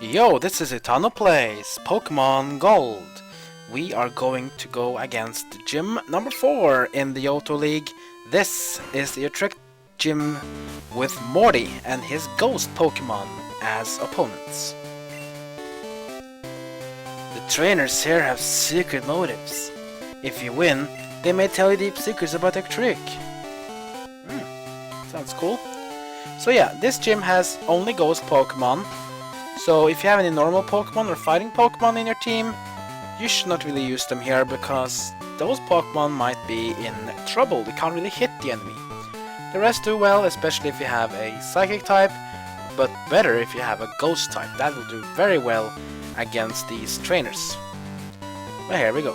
Yo, this is Eternal Plays Pokemon Gold. We are going to go against Gym number 4 in the Johto League. This is the Trick Gym with Morty and his ghost Pokemon as opponents. The trainers here have secret motives. If you win, they may tell you deep secrets about their trick. Sounds cool. So yeah, this gym has only ghost Pokemon. So if you have any normal Pokemon or fighting Pokemon in your team, you should not really use them here because those Pokemon might be in trouble. They can't really hit the enemy. The rest do well, especially if you have a Psychic type, but better if you have a Ghost type. That will do very well against these trainers. But here we go.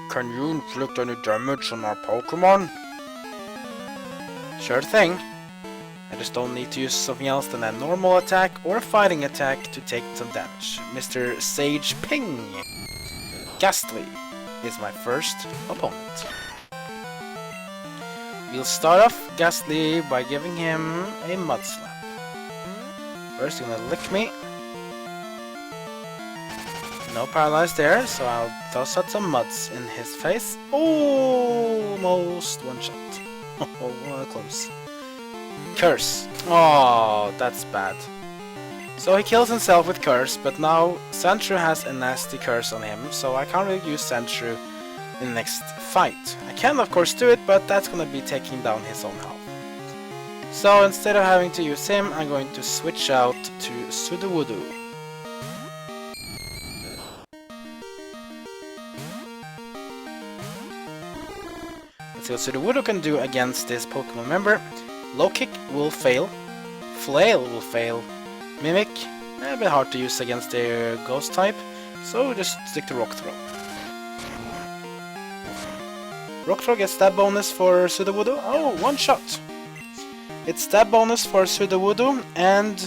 Can you inflict any damage on our Pokemon? Sure thing. I just don't need to use something else than a normal attack or a fighting attack to take some damage. Mr. Sage Ping! Ghastly is my first opponent. We'll start off Ghastly by giving him a Mud Slap. First he's gonna lick me. No paralyzed there, so I'll toss out some muds in his face. Almost one shot. Oh, close. Curse. Oh, that's bad. So he kills himself with Curse, but now Sandshrew has a nasty Curse on him, so I can't really use Sandshrew in the next fight. I can of course do it, but that's gonna be taking down his own health. So instead of having to use him, I'm going to switch out to Sudowoodo. Let's see what Sudowoodo can do against this Pokemon. Remember, Low Kick will fail, Flail will fail, Mimic, a bit hard to use against their Ghost type, so just stick to Rock Throw. Rock Throw gets stab bonus for Sudowoodo. Oh, one shot! It's stab bonus for Sudowoodo, and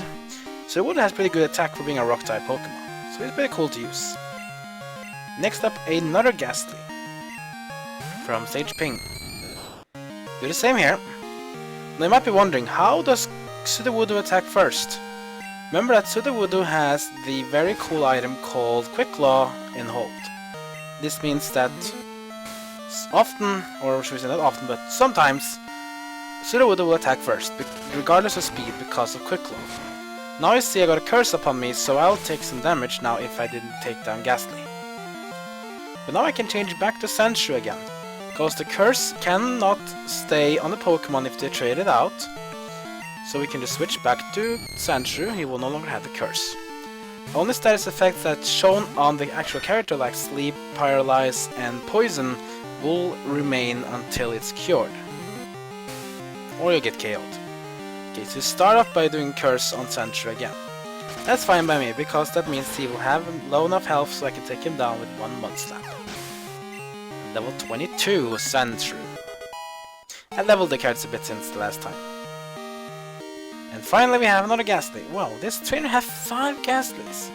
Sudowoodo has pretty good attack for being a Rock type Pokemon, so it's pretty cool to use. Next up, another Ghastly from Sage Ping. Do the same here. Now you might be wondering, how does Sudowoodo attack first? Remember that Sudowoodo has the very cool item called Quick Claw in Hold. This means that often, or should we say not often, but sometimes, Sudowoodo will attack first, regardless of speed, because of Quick Claw. Now you see I got a Curse upon me, so I'll take some damage now if I didn't take down Ghastly. But now I can change back to Sandshrew again, because the Curse cannot stay on the Pokemon if they trade it out. So we can just switch back to Sandshrew, he will no longer have the Curse. Only status effects that's shown on the actual character like Sleep, Paralyze and Poison will remain until it's cured. Or you'll get KO'd. Okay, so start off by doing Curse on Sandshrew again. That's fine by me, because that means he will have low enough health so I can take him down with one Mud Slap. Level 22, Sandshrew. I leveled the cards a bit since the last time. And finally we have another Ghastly. Wow, this trainer has 5 Ghastlies.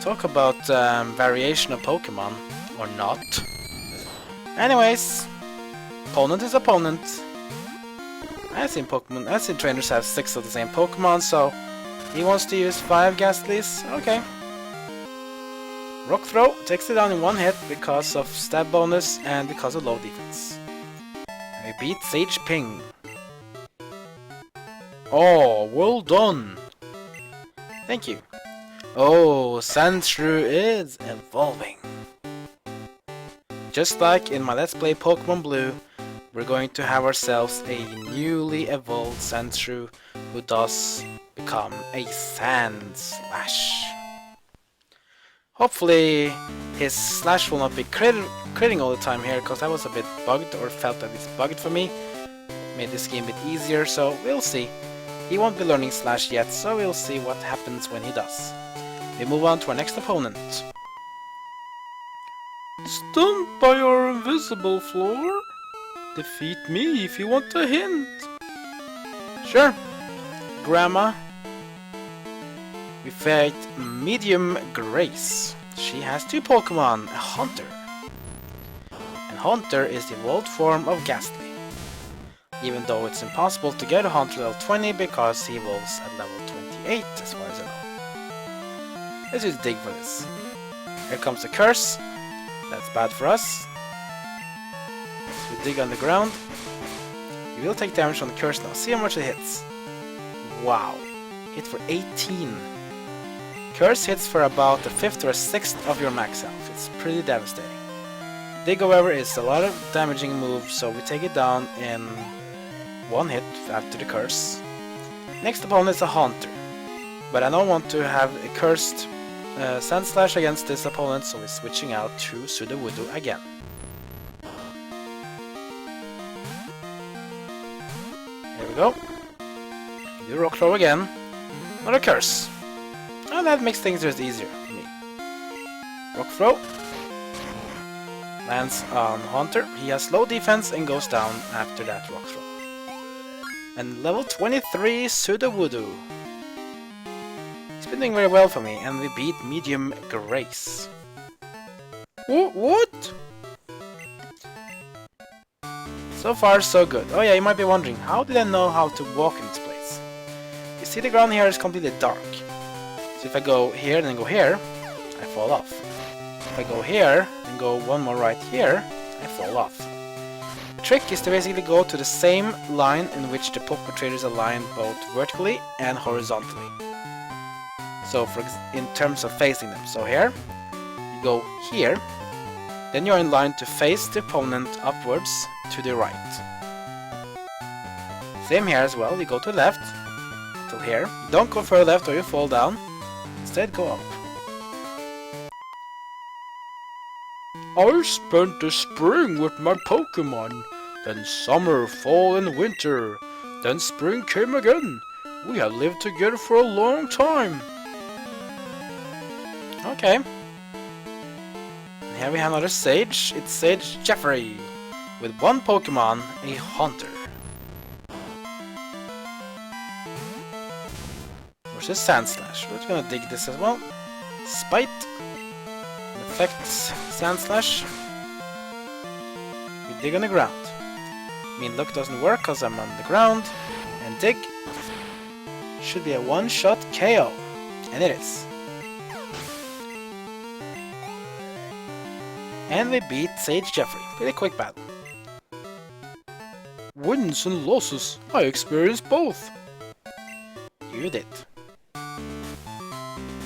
Talk about variation of Pokemon, or not. Anyways, opponent is opponent. I've seen trainers have 6 of the same Pokemon, so he wants to use 5 Ghastlies. Okay. Rock Throw takes it down in one hit because of stab bonus and because of low defense. We beat Sage Ping. Oh, well done! Thank you. Oh, Sandshrew is evolving. Just like in my Let's Play Pokemon Blue, we're going to have ourselves a newly evolved Sandshrew who does become a Sand Slash. Hopefully his Slash will not be critting all the time here, because that was a bit bugged, or felt at least bugged for me. Made this game a bit easier, so we'll see. He won't be learning Slash yet, so we'll see what happens when he does. We move on to our next opponent. Stunned by our invisible floor? Defeat me if you want a hint. Sure, Grandma. We fight Medium Grace. She has 2 Pokemon, a Haunter. And Haunter is the evolved form of Ghastly. even though it's impossible to get a Haunter level 20 because he evolves at level 28. 28 as far as I know. Let's just dig for this. Here comes the curse. That's bad for us. So we dig underground. We will take damage from the curse now. See how much it hits. Wow. Hit for 18. Curse hits for about a fifth or a sixth of your max health. It's pretty devastating. Dig, however, is a lot of damaging move, so we take it down in one hit after the curse. Next opponent is a Haunter, but I don't want to have a cursed Sand Slash against this opponent, so we're switching out to Sudowoodo again. Here we go. Do Rock Throw again. Another curse. Oh, that makes things just easier for me. Rock Throw. Lands on Haunter. He has low defense and goes down after that Rock Throw. And level 23 Sudowoodo. He's been doing very well for me, and we beat Medium Grace. What? So far, so good. Oh yeah, you might be wondering, how did I know how to walk in this place? You see the ground here is completely dark. So if I go here and then go here, I fall off. If I go here and go one more right here, I fall off. The trick is to basically go to the same line in which the Pokemon traders align both vertically and horizontally. So in terms of facing them. So here, you go here, then you're in line to face the opponent upwards to the right. Same here as well, you go to the left, till here. You don't go further left or you fall down, instead go up. I spent the spring with my Pokemon, then summer, fall and winter, then spring came again. We have lived together for a long time. Okay. And here we have another Sage. It's Sage Jeffrey, with one Pokemon, a Haunter. Versus Sandslash. We're gonna dig this as well. Spite. Affects Sandslash. We dig on the ground. Mean Look doesn't work because I'm on the ground. And dig. Should be a one-shot KO. And it is. And we beat Sage Jeffrey. Pretty quick battle. Wins and losses. I experienced both. You did.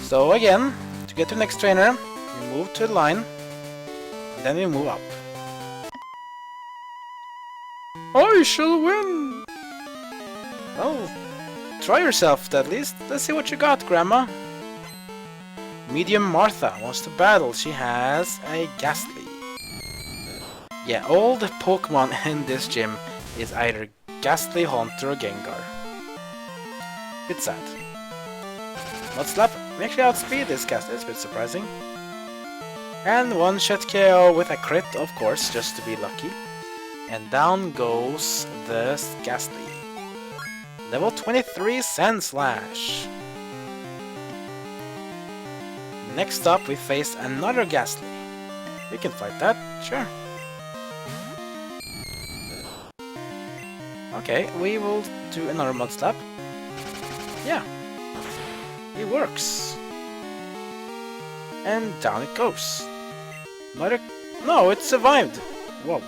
So again, to get to the next trainer, we move to the line, then we move up. I shall win! Well, try yourself at least. Let's see what you got, Grandma. Medium Martha wants to battle. She has a Ghastly. Yeah, all the Pokemon in this gym is either Ghastly, Haunter or Gengar. It's sad. Mud Slap. We actually outspeed this Ghastly. That's a bit surprising. And one shot KO with a crit, of course, just to be lucky. And down goes the Ghastly. Level 23 Sandslash. Next up, we face another Ghastly. We can fight that, sure. Okay, we will do another Mud Slap. Yeah, it works. And down it goes. Another... No, it survived! Whoa.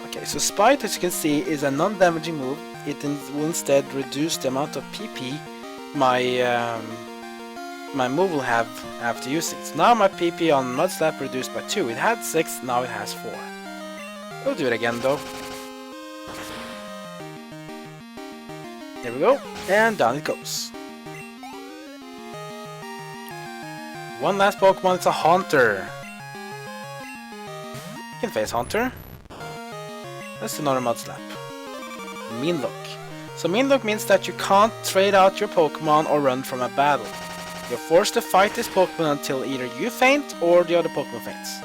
Okay, so Spite, as you can see, is a non-damaging move. It will instead reduce the amount of PP my move will have after using it. So now my PP on Mud Slap reduced by 2. It had 6, now it has 4. We'll do it again though. There we go, and down it goes. One last Pokemon, it's a Haunter. You can face Haunter. That's another Mud Slap. Mean Look. So Mean Look means that you can't trade out your Pokemon or run from a battle. You're forced to fight this Pokemon until either you faint or the other Pokemon faints.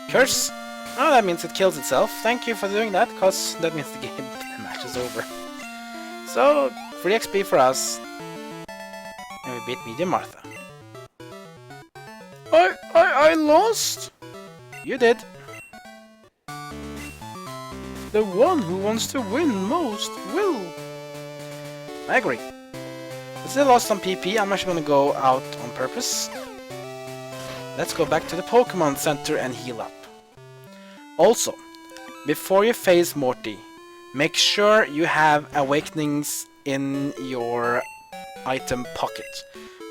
Curse. Oh, that means it kills itself. Thank you for doing that, because that means the match is over. So, free XP for us. And we beat Medium Martha. I lost? You did. The one who wants to win most will. I agree. I still lost some PP. I'm actually gonna go out on purpose. Let's go back to the Pokemon Center and heal up. Also, before you face Morty, make sure you have awakenings in your item pocket.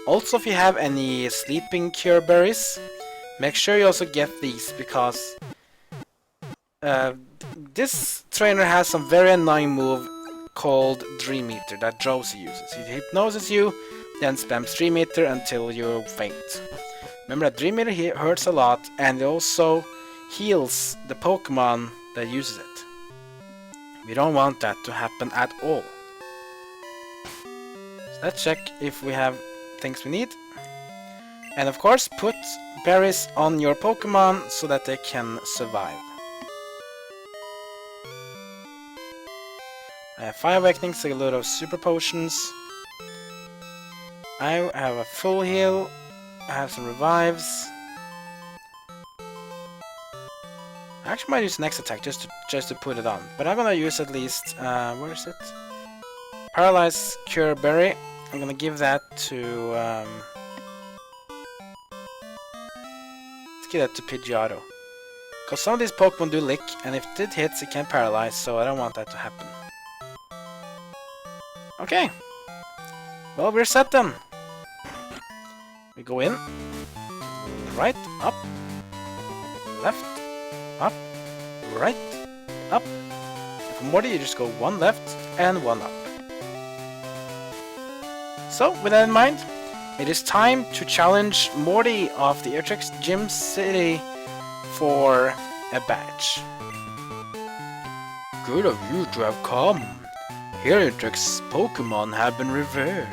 Also, if you have any sleeping cure berries, make sure you also get these, because this trainer has some very annoying move called Dream Eater that Drowsy uses. He hypnoses you, then spams Dream Eater until you faint. Remember that Dream Eater hurts a lot, and it also heals the Pokemon that uses it. We don't want that to happen at all. So let's check if we have things we need. And of course, put berries on your Pokemon so that they can survive. I have 5 awakenings, a lot of super potions. I have a full heal. I have some revives. I actually might use an X attack just to put it on, but I'm gonna use at least where is it? Paralyze Cure Berry. I'm gonna give that to let's give that to Pidgeotto, because some of these Pokemon do lick, and if it hits, it can paralyze. So I don't want that to happen. Okay. Well, we're set then. We go in, right, up, left, up, right, up. And for Morty, you just go 1 left and 1 up. So, with that in mind, it is time to challenge Morty of the Airtrix Gym City for a badge. Good of you to have come. Here Airtrix Pokemon have been revered.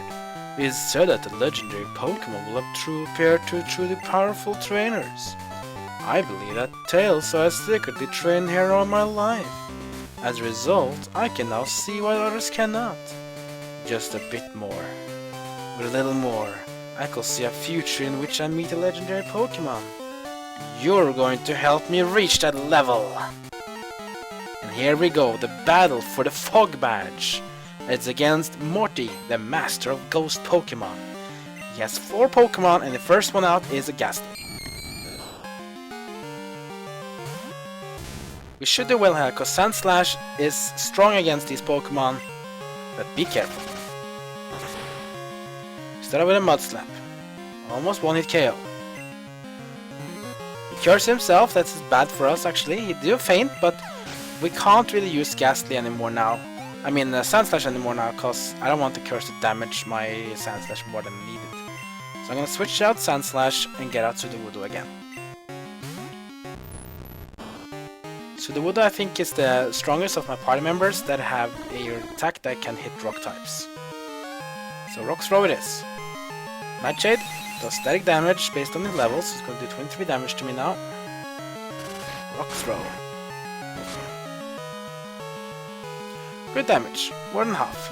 It is said that the legendary Pokemon will appear to truly powerful trainers. I believe that tale, so I secretly trained here all my life. As a result, I can now see what others cannot. Just a bit more. With a little more, I could see a future in which I meet a legendary Pokemon. You're going to help me reach that level. And here we go, the battle for the Fog Badge. It's against Morty, the master of ghost Pokemon. He has 4 Pokemon, and the first one out is a Ghastly. We should do well here, because Sandslash is strong against these Pokemon, but be careful. Start with a Mud Slap. Almost 1-hit KO. He cures himself, that's bad for us actually. He do faint, but we can't really use Ghastly anymore now. I mean Sandslash anymore now, because I don't want the curse to damage my Sandslash more than needed. So I'm gonna switch out Sandslash and get out Sudowoodo again. Sudowoodo I think is the strongest of my party members that have a attack that can hit rock types. So Rock Throw it is. Nightshade does static damage based on his levels, so it's going to do 23 damage to me now. Rock Throw. Good damage, more than half.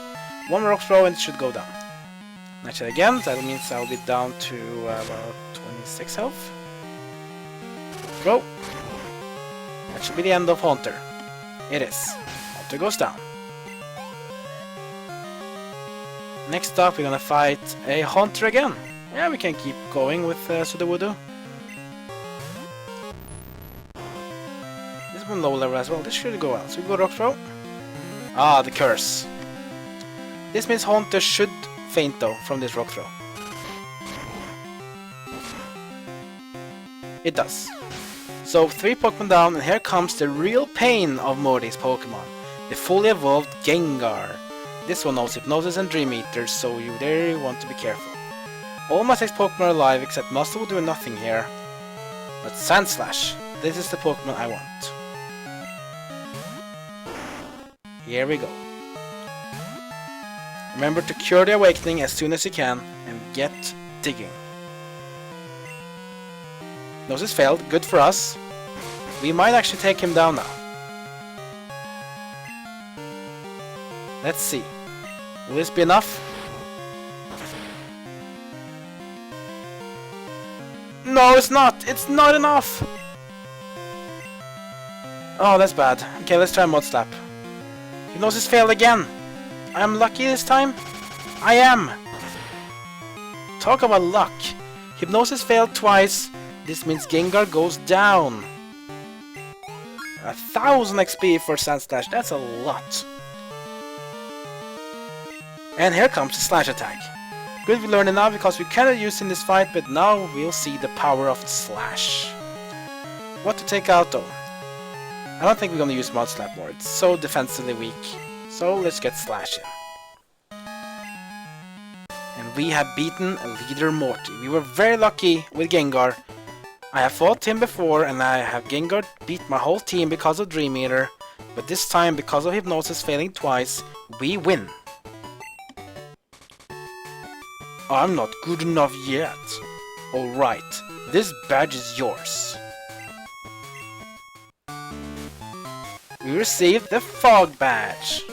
1 Rock Throw and it should go down. Nightshade again, that means I'll be down to about 26 health. Throw. That should be the end of Haunter. It is. Haunter goes down. Next up, we're gonna fight a Haunter again. Yeah, we can keep going with Sudowoodo. This one low level as well. This should go out. So we go Rock Throw. Ah, the curse. This means Haunter should faint though from this Rock Throw. It does. So 3 Pokemon down, and here comes the real pain of Morty's Pokemon. The fully evolved Gengar. This one knows Hypnosis and Dream Eater, so you really want to be careful. All my 6 Pokemon are alive, except Muscle will do nothing here. But Sandslash, this is the Pokemon I want. Here we go. Remember to cure the Awakening as soon as you can, and get digging. Hypnosis failed, good for us. We might actually take him down now. Let's see. Will this be enough? No, it's not! It's not enough! Oh, that's bad. Okay, let's try Mud Slap. Hypnosis failed again. I am lucky this time. I am. Talk about luck. Hypnosis failed twice. This means Gengar goes down. 1000 XP for Sand Slash. That's a lot. And here comes the Slash attack. Good, we learned it now because we cannot use it in this fight, but now we'll see the power of the Slash. What to take out though? I don't think we're gonna use Mud Slap more. It's so defensively weak. So let's get Slash in. And we have beaten leader Morty. We were very lucky with Gengar. I have fought him before and I have Gengar beat my whole team because of Dream Eater. But this time, because of Hypnosis failing twice, we win. I'm not good enough yet. Alright, this badge is yours. We received the Fog Badge.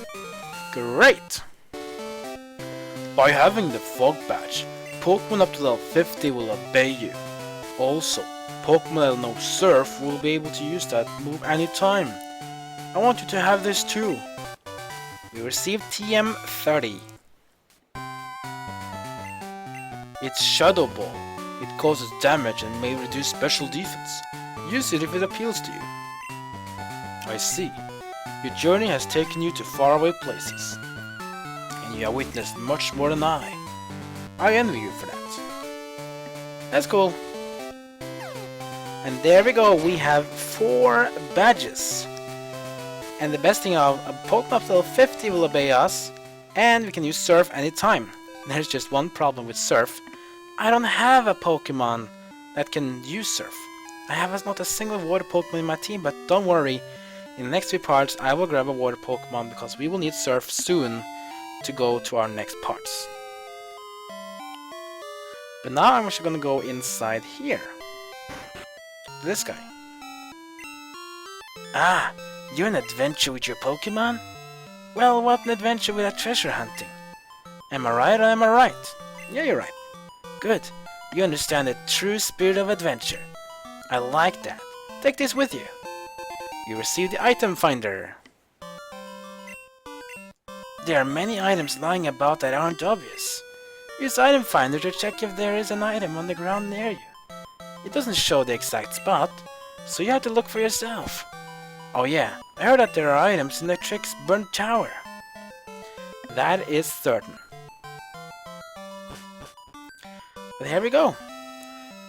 Great! By having the Fog Badge, Pokemon up to level 50 will obey you. Also, Pokemon that know Surf will be able to use that move anytime. I want you to have this too. We received TM30. It's Shadow Ball. It causes damage and may reduce special defense. Use it if it appeals to you. I see. Your journey has taken you to faraway places. And you have witnessed much more than I. I envy you for that. That's cool. And there we go, we have 4 badges. And the best thing of a Pokemon up to level 50 will obey us. And we can use Surf anytime. There's just one problem with Surf. I don't have a Pokemon that can use Surf. I have not a single water Pokemon in my team, but don't worry. In the next 3 parts I will grab a water Pokemon because we will need Surf soon to go to our next parts. But now I'm actually gonna go inside here. This guy. Ah, you're an adventure with your Pokemon? Well, what an adventure with a treasure hunting. Am I right or am I right? Yeah, you're right. Good. You understand the true spirit of adventure. I like that. Take this with you. You received the item finder. There are many items lying about that aren't obvious. Use item finder to check if there is an item on the ground near you. It doesn't show the exact spot, so you have to look for yourself. Oh yeah, I heard that there are items in the Trick's burnt tower. That is certain. But here we go.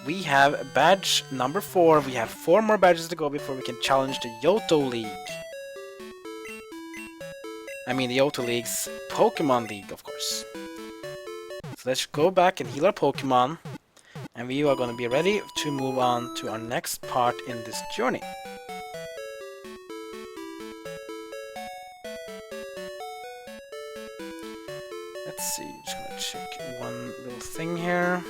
We have badge number 4. We have 4 more badges to go before we can challenge the Johto League. I mean the Johto League's Pokemon League, of course. So let's go back and heal our Pokemon. And we are going to be ready to move on to our next part in this journey. Let's see, just gonna check one little thing here.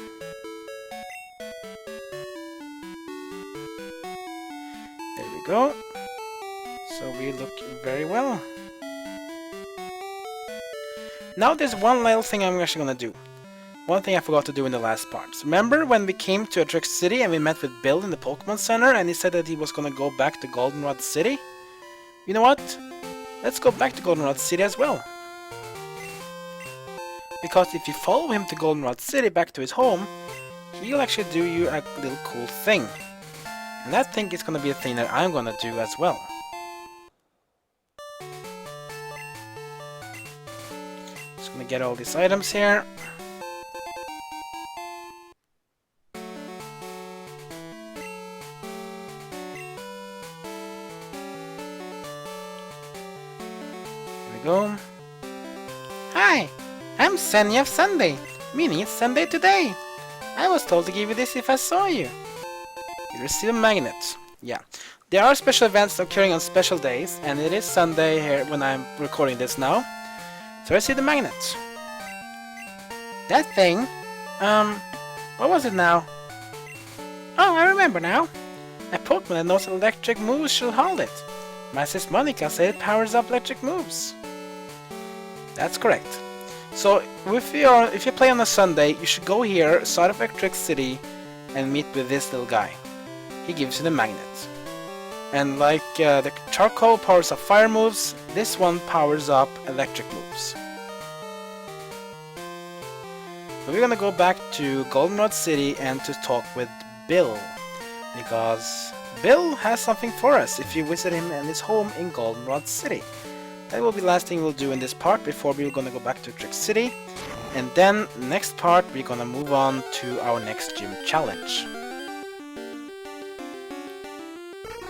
There we go. So we look very well. Now there's one little thing I'm actually gonna do. One thing I forgot to do in the last parts. Remember when we came to Atrex City and we met with Bill in the Pokemon Center and he said that he was gonna go back to Goldenrod City? You know what? Let's go back to Goldenrod City as well. Because if you follow him to Goldenrod City back to his home, he'll actually do you a little cool thing. And I think it's gonna be a thing that I'm gonna do as well. Just gonna get all these items here. Go. Hi, I'm Sunny of Sunday, meaning it's Sunday today. I was told to give you this if I saw you. You receive a magnet. Yeah, there are special events occurring on special days, and it is Sunday here when I'm recording this now. So I see the magnet. That thing, what was it now? Oh, I remember now. A Pokemon that knows electric moves should hold it. My sis Monica said it powers up electric moves. That's correct. So if you play on a Sunday, you should go here, side of Atrex City, and meet with this little guy. He gives you the magnet. And like the charcoal powers up fire moves, this one powers up electric moves. So we're gonna go back to Goldenrod City and to talk with Bill, because Bill has something for us if you visit him in his home in Goldenrod City. That will be the last thing we'll do in this part before we're gonna go back to Trick City. And then next part we're gonna move on to our next gym challenge.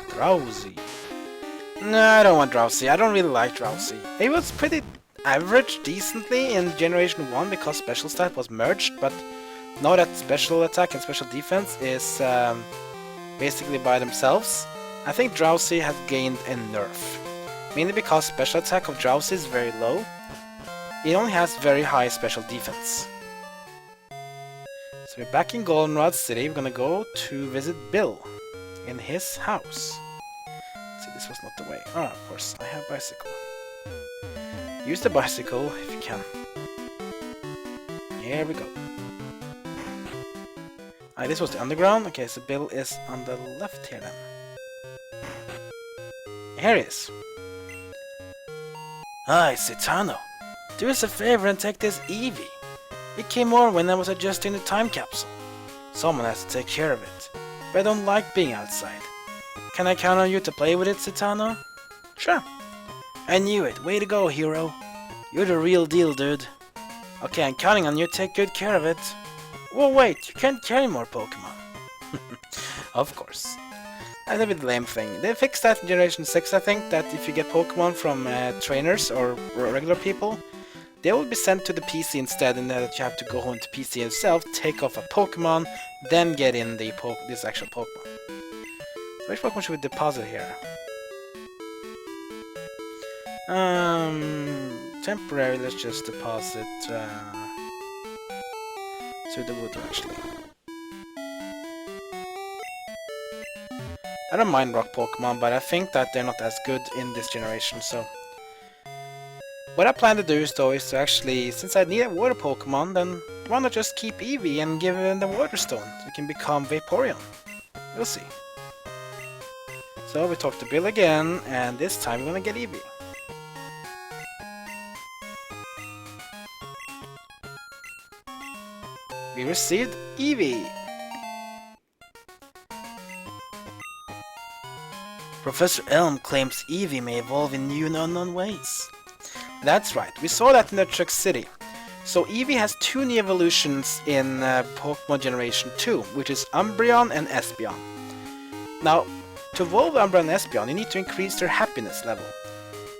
Drowsy. No, I don't want Drowsy. I don't really like Drowsy. It was pretty average, decently in Generation 1 because special stat was merged, but now that special attack and special defense is basically by themselves, I think Drowsy has gained a nerf. Mainly because special attack of Drowsy is very low. It only has very high special defense. So we're back in Goldenrod City. We're gonna go to visit Bill in his house. See, this was not the way. Ah, of course, I have bicycle. Use the bicycle if you can. Here we go. Ah, this was the underground. Okay, so Bill is on the left here then. Here he is. Hi, Citano. Do us a favor and take this Eevee. It came over when I was adjusting the time capsule. Someone has to take care of it. But I don't like being outside. Can I count on you to play with it, Citano? Sure. I knew it. Way to go, hero. You're the real deal, dude. Okay, I'm counting on you to take good care of it. Whoa, wait, you can't carry more Pokemon. Of course. That's a bit lame thing. They fixed that in Generation 6, I think, that if you get Pokemon from trainers or regular people, they will be sent to the PC instead, and that you have to go home to PC yourself, take off a Pokemon, then get in the this actual Pokemon. So which Pokemon should we deposit here? Temporary, let's just deposit Sudowoodo actually. I don't mind rock Pokemon, but I think that they're not as good in this generation, so... What I plan to do is though is to actually, since I need a water Pokemon, then why not just keep Eevee and give him the Waterstone, so he can become Vaporeon. We'll see. So we talk to Bill again, and this time we're gonna get Eevee. We received Eevee! Professor Elm claims Eevee may evolve in new and unknown ways. That's right, we saw that in the Trick City. So Eevee has two new evolutions in Pokemon Generation 2, which is Umbreon and Espeon. Now, to evolve Umbreon and Espeon, you need to increase their happiness level.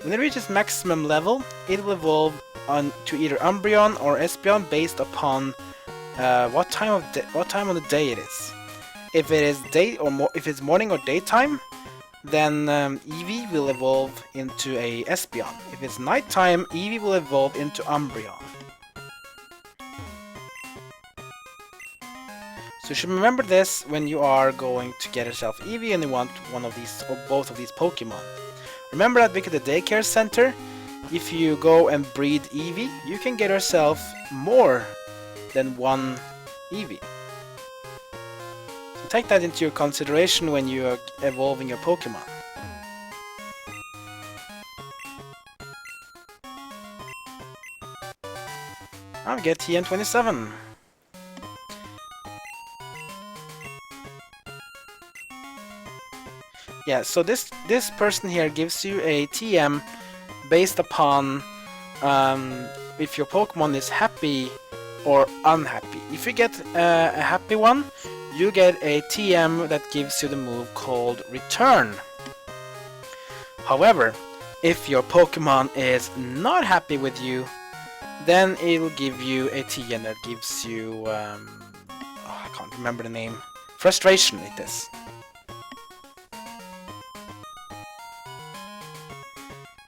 When it reaches maximum level, it will evolve to either Umbreon or Espeon based upon what time on the day it is. If it is if it's morning or daytime, then Eevee will evolve into a Espeon. If it's nighttime, Eevee will evolve into Umbreon. So you should remember this when you are going to get yourself Eevee and you want one of these or both of these Pokemon. Remember that because the daycare center, if you go and breed Eevee, you can get yourself more than one Eevee. So take that into your consideration when you are evolving your Pokemon. I'll get TM27. Yeah, so this person here gives you a TM based upon if your Pokemon is happy or unhappy. If you get a happy one, you get a TM that gives you the move called Return. However, if your Pokemon is not happy with you, then it will give you a TM that gives you I can't remember the name. Frustration it is.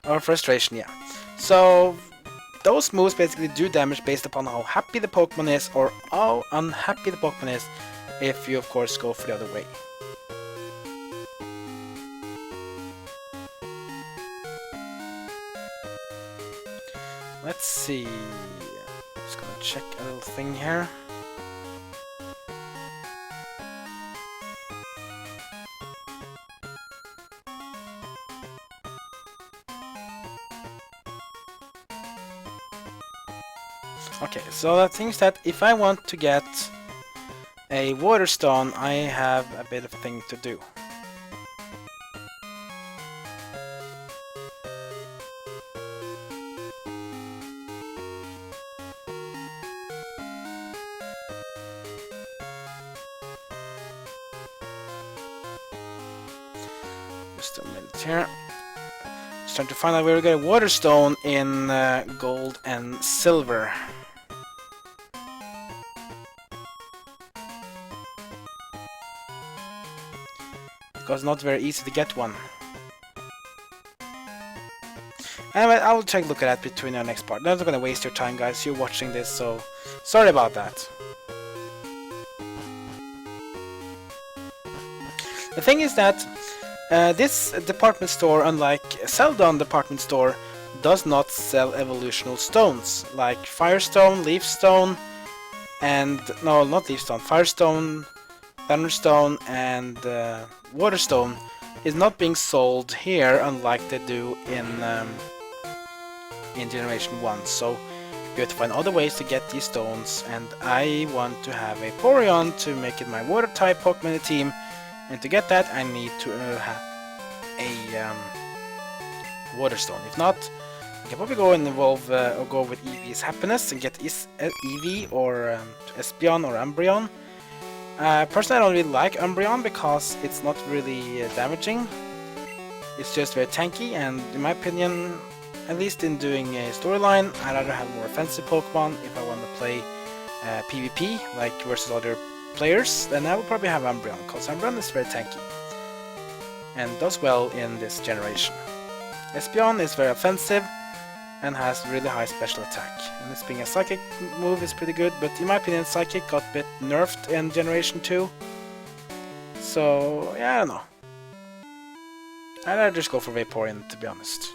Or Frustration, yeah. So those moves basically do damage based upon how happy the Pokemon is or how unhappy the Pokemon is, if you of course go for the other way. Let's see. Just gonna check a little thing here. Okay, so that means that if I want to get a Waterstone, I have a bit of a thing to do. Just a minute here. Just trying to find out where we get a Waterstone in gold and silver. Because it's not very easy to get one. Anyway, I will take a look at that between our next part. I'm not gonna waste your time, guys. You're watching this, so sorry about that. The thing is that this department store, unlike Celadon department store, does not sell evolutional stones like Firestone, Leafstone, and no, not Leafstone, Firestone, Thunderstone, and Waterstone is not being sold here, unlike they do in Generation 1. So you have to find other ways to get these stones, and I want to have a Porygon to make it my Water type Pokemon in the team. And to get that, I need to have a Waterstone. If not, I can probably go and evolve or go with Eevee's Happiness and get Eevee or Espeon or Umbreon. Personally, I don't really like Umbreon because it's not really damaging. It's just very tanky, and in my opinion, at least in doing a storyline, I'd rather have more offensive Pokemon if I want to play PvP, like versus other players. Then I will probably have Umbreon, because Umbreon is very tanky and does well in this generation. Espeon is very offensive and has really high special attack, and this being a psychic move is pretty good, but in my opinion psychic got a bit nerfed in Generation 2, so yeah, I don't know. I'd rather just go for Vaporeon, to be honest.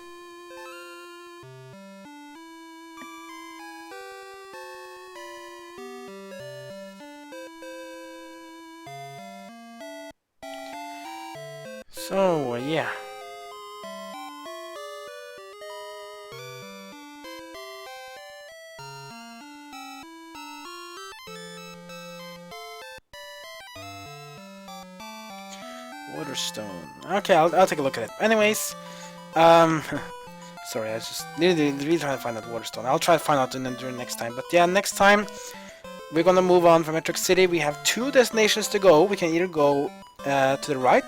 So, yeah. Waterstone. Okay, I'll take a look at it. Anyways, sorry, I just really trying to find that Waterstone. I'll try to find out during next time. But yeah, next time we're gonna move on from Metric City. We have 2 destinations to go. We can either go to the right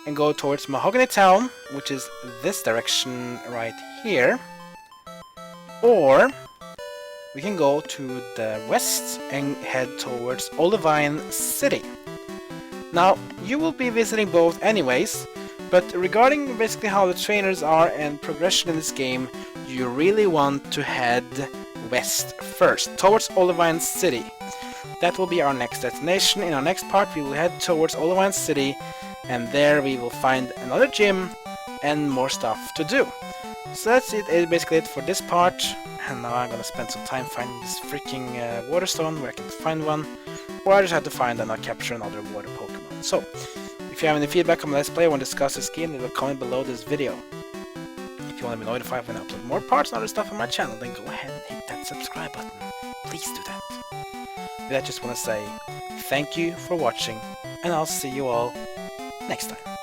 and go towards Mahogany Town, which is this direction right here, or we can go to the west and head towards Olivine City. Now, you will be visiting both anyways, but regarding basically how the trainers are and progression in this game, you really want to head west first, towards Olivine City. That will be our next destination. In our next part, we will head towards Olivine City, and there we will find another gym and more stuff to do. So that's it, basically it for this part, and now I'm gonna spend some time finding this freaking Waterstone where I can find one, or I just have to find and I'll capture another water Pokemon. So, if you have any feedback on my Let's Play or want to discuss this game, leave a comment below this video. If you want to be notified when I upload more parts and other stuff on my channel, then go ahead and hit that subscribe button. Please do that. With that, I just want to say thank you for watching, and I'll see you all next time.